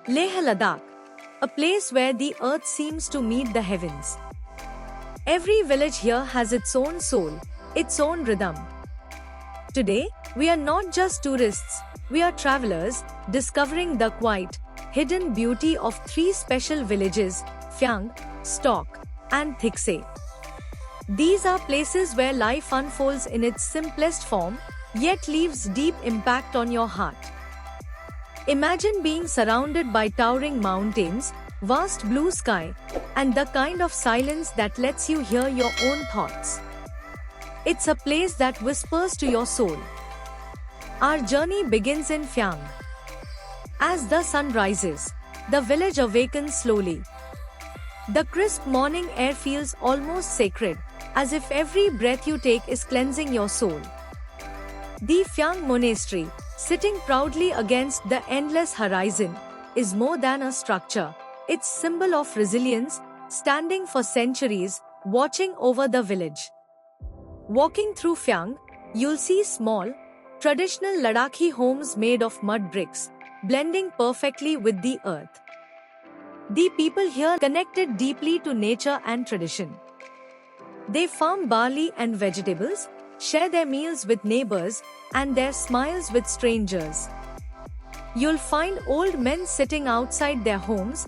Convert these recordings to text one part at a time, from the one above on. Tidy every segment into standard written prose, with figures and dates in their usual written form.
Leh Ladakh, a place where the earth seems to meet the heavens. Every village here has its own soul, its own rhythm. Today, we are not just tourists, we are travelers, discovering the quiet, hidden beauty of three special villages, Phyang, Stok, and Thikse. These are places where life unfolds in its simplest form, yet leaves deep impact on your heart. Imagine being surrounded by towering mountains, vast blue sky, and the kind of silence that lets you hear your own thoughts. It's a place that whispers to your soul. Our journey begins in Phyang. As the sun rises, the village awakens slowly. The crisp morning air feels almost sacred, as if every breath you take is cleansing your soul. The Phyang Monastery, sitting proudly against the endless horizon, is more than a structure. It's symbol of resilience, standing for centuries, watching over the village. Walking through Phyang, you'll see small, traditional Ladakhi homes made of mud bricks, blending perfectly with the earth. The people here connected deeply to nature and tradition. They farm barley and vegetables, share their meals with neighbors, and their smiles with strangers. You'll find old men sitting outside their homes,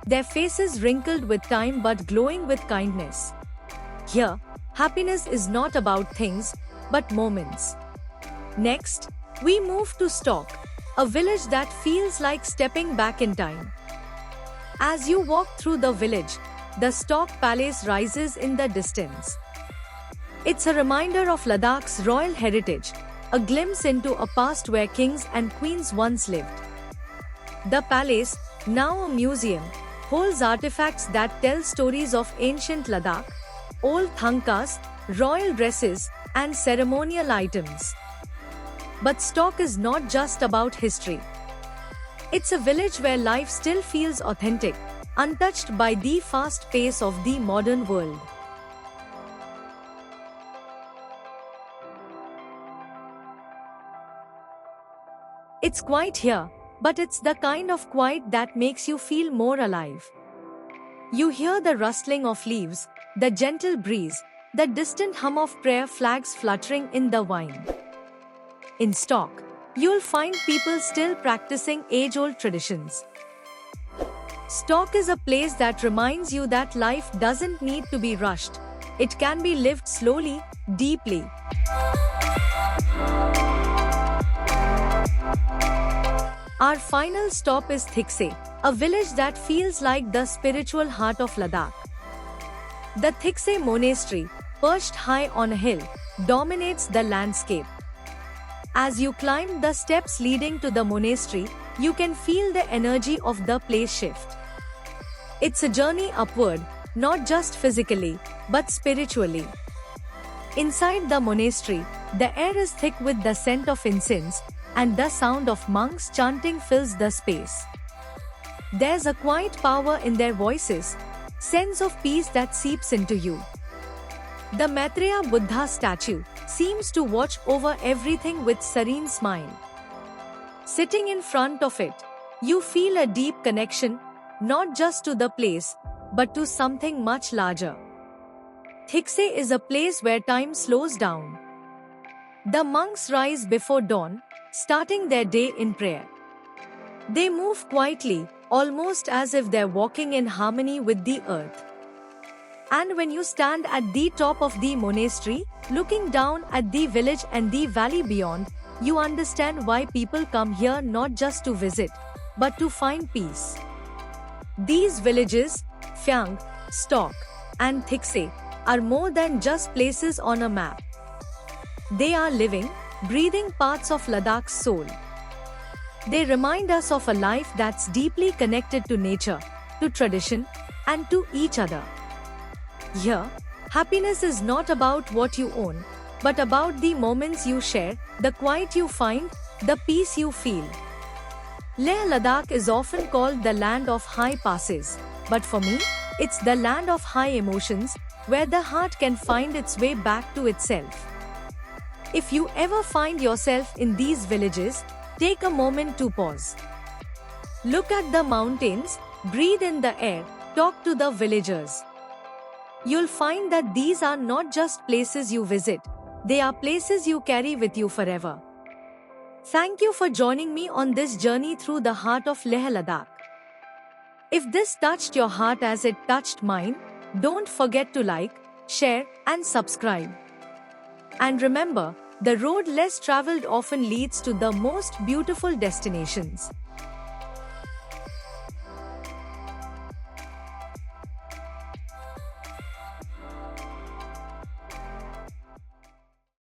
their faces wrinkled with time but glowing with kindness. Here, happiness is not about things, but moments. Next, we move to Stok, a village that feels like stepping back in time. As you walk through the village, the Stok Palace rises in the distance. It's a reminder of Ladakh's royal heritage, a glimpse into a past where kings and queens once lived. The palace, now a museum, holds artifacts that tell stories of ancient Ladakh, old thankas, royal dresses, and ceremonial items. But Stok is not just about history. It's a village where life still feels authentic, untouched by the fast pace of the modern world. It's quiet here, but it's the kind of quiet that makes you feel more alive. You hear the rustling of leaves, the gentle breeze, the distant hum of prayer flags fluttering in the wind. In Stok, you'll find people still practicing age-old traditions. Stok is a place that reminds you that life doesn't need to be rushed. It can be lived slowly, deeply. Our final stop is Thikse, a village that feels like the spiritual heart of Ladakh. The Thikse Monastery, perched high on a hill, dominates the landscape. As you climb the steps leading to the monastery, you can feel the energy of the place shift. It's a journey upward, not just physically, but spiritually. Inside the monastery, the air is thick with the scent of incense, and the sound of monks chanting fills the space. There's a quiet power in their voices, sense of peace that seeps into you. The Maitreya Buddha statue seems to watch over everything with serene smile. Sitting in front of it, you feel a deep connection, not just to the place, but to something much larger. Thikse is a place where time slows down. The monks rise before dawn, starting their day in prayer. They move quietly, almost as if they're walking in harmony with the earth. And when you stand at the top of the monastery, looking down at the village and the valley beyond, you understand why people come here not just to visit, but to find peace. These villages, Phyang, Stok, and Thikse, are more than just places on a map. They are living, breathing parts of Ladakh's soul. They remind us of a life that's deeply connected to nature, to tradition, and to each other. Here, happiness is not about what you own, but about the moments you share, the quiet you find, the peace you feel. Leh Ladakh is often called the land of high passes, but for me, it's the land of high emotions, where the heart can find its way back to itself. If you ever find yourself in these villages, take a moment to pause. Look at the mountains, breathe in the air, talk to the villagers. You'll find that these are not just places you visit, they are places you carry with you forever. Thank you for joining me on this journey through the heart of Leh Ladakh. If this touched your heart as it touched mine, don't forget to like, share, and subscribe. And remember, the road less traveled often leads to the most beautiful destinations.